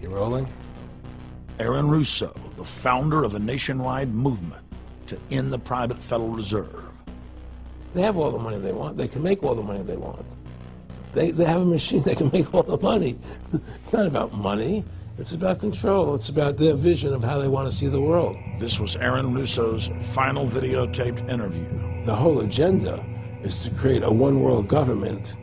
You rolling? Aaron Russo, the founder of a nationwide movement to end the private Federal Reserve. They have all the money they want. They can make all the money they want. They have a machine that can make all the money. It's not about money. It's about control. It's about their vision of how they want to see the world. This was Aaron Russo's final videotaped interview. The whole agenda is to create a one-world government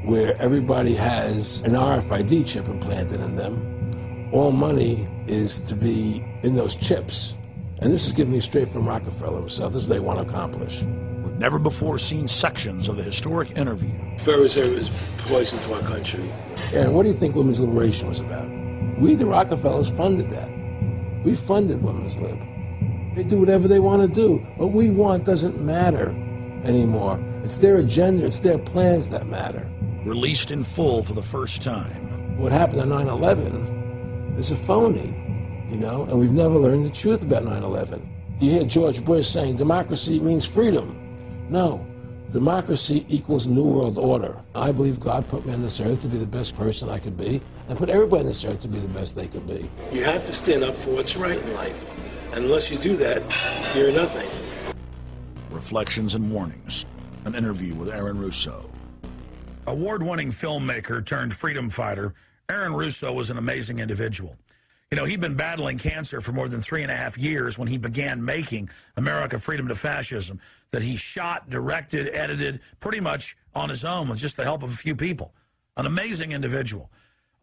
where everybody has an RFID chip implanted in them. All money is to be in those chips. And this is given me straight from Rockefeller himself. This is what they want to accomplish. We've never before seen sections of the historic interview. Federal Reserve is poison to our country. Aaron, what do you think women's liberation was about? We, the Rockefellers, funded that. We funded women's lib. They do whatever they want to do. What we want doesn't matter anymore. It's their agenda, it's their plans that matter. Released in full for the first time. What happened on 9/11 is a phony, and we've never learned the truth about 9/11. You hear George Bush saying democracy means freedom. No, democracy equals New World Order. I believe God put me on this earth to be the best person I could be, and put everybody on this earth to be the best they could be. You have to stand up for what's right in life, and unless you do that, you're nothing. Reflections and Warnings, an interview with Aaron Russo. Award-winning filmmaker turned freedom fighter, Aaron Russo was an amazing individual. He'd been battling cancer for more than 3.5 years when he began making America Freedom to Fascism, that he shot, directed, edited pretty much on his own with just the help of a few people. An amazing individual.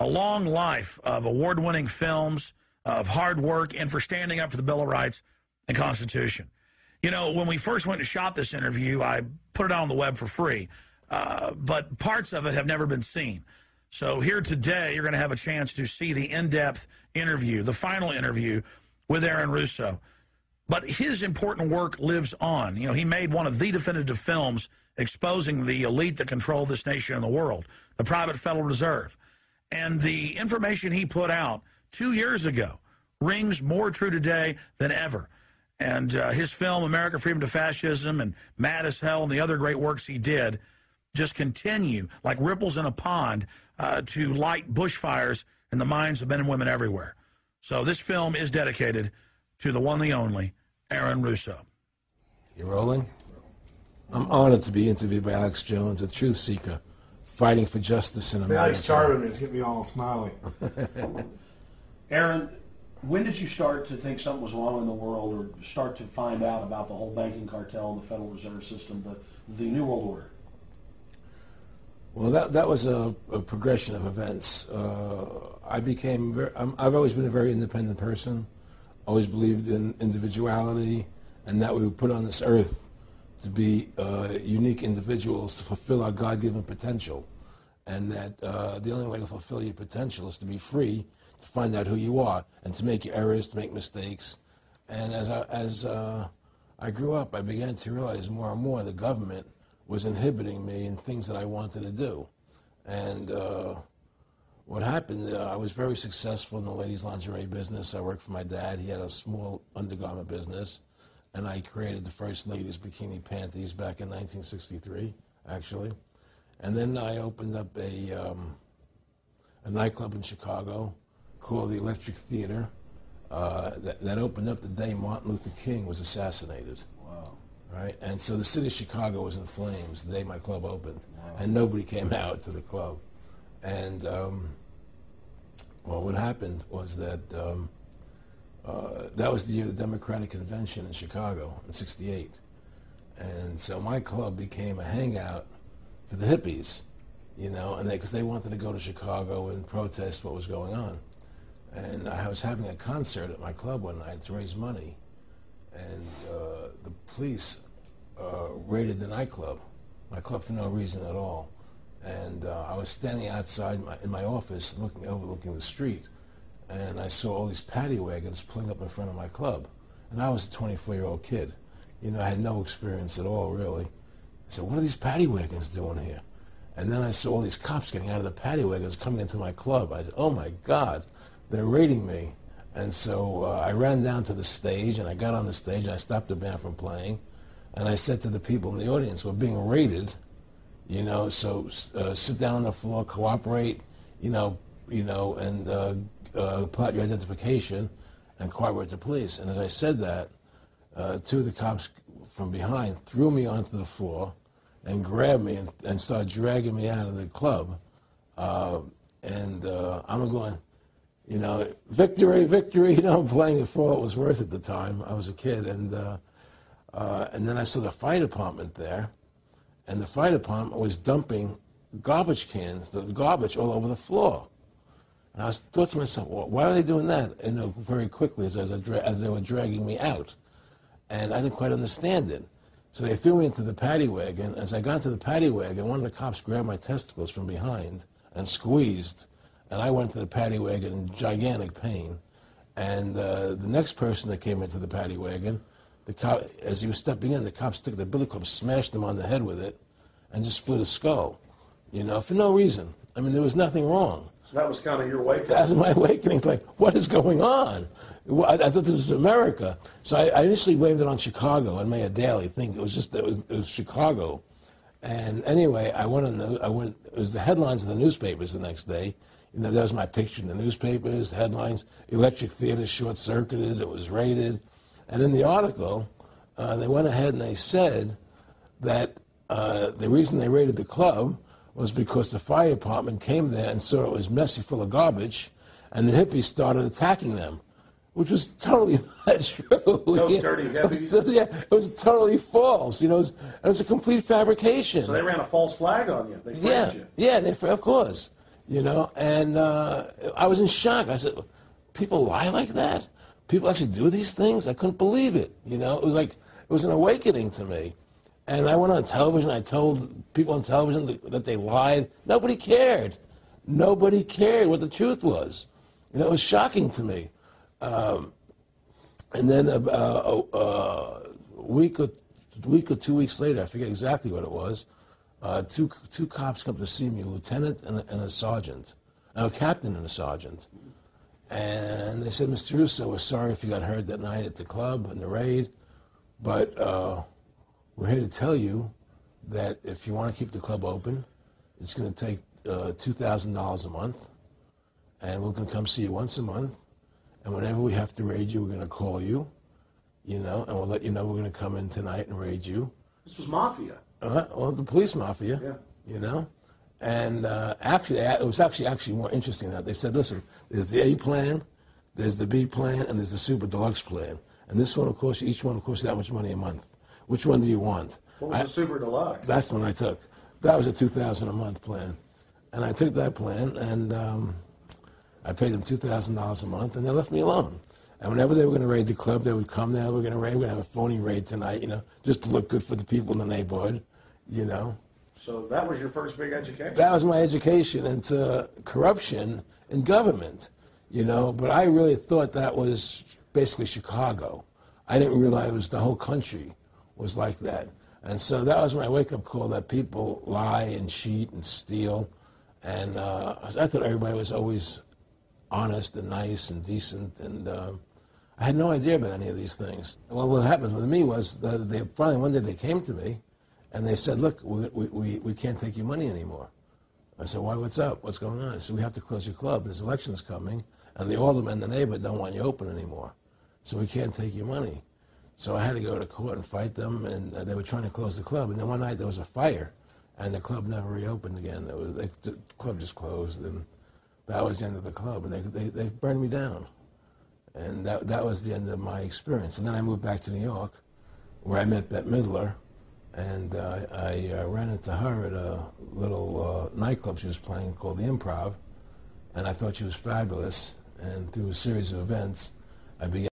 A long life of award-winning films, of hard work, and for standing up for the Bill of Rights and Constitution. When we first went and shot this interview, I put it out on the web for free, but parts of it have never been seen. So here today, you're going to have a chance to see the in-depth interview, the final interview with Aaron Russo. But his important work lives on. He made one of the definitive films exposing the elite that control this nation and the world, the private Federal Reserve. And the information he put out 2 years ago rings more true today than ever. And his film, America Freedom to Fascism, and Mad as Hell, and the other great works he did just continue like ripples in a pond to light bushfires in the minds of men and women everywhere. So this film is dedicated to the one, the only, Aaron Russo. You rolling? I'm honored to be interviewed by Alex Jones, a truth seeker, fighting for justice in America. Alex charming is getting me all smiley. Aaron, when did you start to think something was wrong in the world, or start to find out about the whole banking cartel and the Federal Reserve System, the New World Order? Well, that was a progression of events. I've always been a very independent person, always believed in individuality, and that we were put on this earth to be unique individuals to fulfill our God-given potential, and that the only way to fulfill your potential is to be free, to find out who you are, and to make your errors, to make mistakes. And as I grew up, I began to realize more and more the government was inhibiting me in things that I wanted to do. And what happened, I was very successful in the ladies' lingerie business. I worked for my dad. He had a small undergarment business, and I created the first ladies' bikini panties back in 1963, actually. And then I opened up a nightclub in Chicago called the Electric Theater that opened up the day Martin Luther King was assassinated. Right? And so the city of Chicago was in flames the day my club opened. Wow. And nobody came out to the club. And well, what happened was that that was the year of the Democratic Convention in Chicago in '68. And so my club became a hangout for the hippies, and because they wanted to go to Chicago and protest what was going on. And I was having a concert at my club one night to raise money. And the police raided the nightclub, my club, for no reason at all. And I was standing outside in my office overlooking the street, and I saw all these paddy wagons pulling up in front of my club. And I was a 24-year-old kid. I had no experience at all, really. I said, what are these paddy wagons doing here? And then I saw all these cops getting out of the paddy wagons coming into my club. I said, oh my God, they're raiding me. And so I ran down to the stage, and I got on the stage, and I stopped the band from playing. And I said to the people in the audience, we're being raided, so sit down on the floor, cooperate, and plot your identification and cooperate with the police. And as I said that, two of the cops from behind threw me onto the floor and grabbed me and started dragging me out of the club. I'm going, you know, victory, victory. You know, I'm playing it for what it was worth at the time. I was a kid. And then I saw the fire department there. And the fire department was dumping garbage cans, the garbage all over the floor. And I thought to myself, well, why are they doing that? You know, very quickly as they were dragging me out. And I didn't quite understand it. So they threw me into the paddy wagon. As I got into the paddy wagon, one of the cops grabbed my testicles from behind and squeezed. And I went to the paddy wagon in gigantic pain. And the next person that came into the paddy wagon, the cop, as he was stepping in, the cops took the billy club, smashed him on the head with it, and just split his skull, you know, for no reason. I mean, there was nothing wrong. So that was kind of your awakening. That was my awakening. It's like, what is going on? I thought this was America. So I initially blamed it on Chicago and made a daily thing. It was Chicago. And anyway, it was the headlines of the newspapers the next day. You know, there was my picture in the newspapers, the headlines, electric theater short-circuited, it was raided. And in the article, they went ahead and they said that the reason they raided the club was because the fire department came there and saw it was messy, full of garbage, and the hippies started attacking them, which was totally not true. Those dirty hippies? It was totally false. You know, it was a complete fabrication. So they ran a false flag on you. They framed you. Yeah, of course. You know, and I was in shock. I said, people lie like that? People actually do these things? I couldn't believe it. You know, it was an awakening to me. And I went on television. I told people on television that they lied. Nobody cared. Nobody cared what the truth was. You know, it was shocking to me. And then a week or 2 weeks later, I forget exactly what it was, two cops come to see me, a lieutenant and a sergeant, a captain and a sergeant. And they said, Mr. Russo, we're sorry if you got hurt that night at the club in the raid, but we're here to tell you that if you want to keep the club open, it's going to take $2,000 a month, and we're going to come see you once a month, and whenever we have to raid you, we're going to call you, you know, and we'll let you know we're going to come in tonight and raid you. This was mafia. Well, the police mafia, you know. And actually, it was actually more interesting than that. They said, listen, there's the A plan, there's the B plan, and there's the super deluxe plan. And this one, of course, each one, of course, that much money a month. Which one do you want? What was the super deluxe? That's the one I took. That was a $2,000 a month plan. And I took that plan, and I paid them $2,000 a month, and they left me alone. And whenever they were going to raid the club, they would come there, we're going to have a phony raid tonight, you know, just to look good for the people in the neighborhood, you know. So that was your first big education? That was my education into corruption in government, you know, but I really thought that was basically Chicago. I didn't realize it was the whole country was like that. And so that was my wake-up call, that people lie and cheat and steal. And I thought everybody was always honest and nice and decent, and I had no idea about any of these things. Well, what happened with me was that they finally one day they came to me, and they said, look, we can't take your money anymore. I said, why, what's up? What's going on? I said, we have to close your club. There's elections coming, and the alderman and the neighbor don't want you open anymore. So we can't take your money. So I had to go to court and fight them, and they were trying to close the club. And then one night there was a fire, and the club never reopened again. The club just closed, and that was the end of the club. And they burned me down. And that was the end of my experience. And then I moved back to New York, where I met Bette Midler, and I ran into her at a little nightclub she was playing called The Improv, and I thought she was fabulous. And through a series of events, I began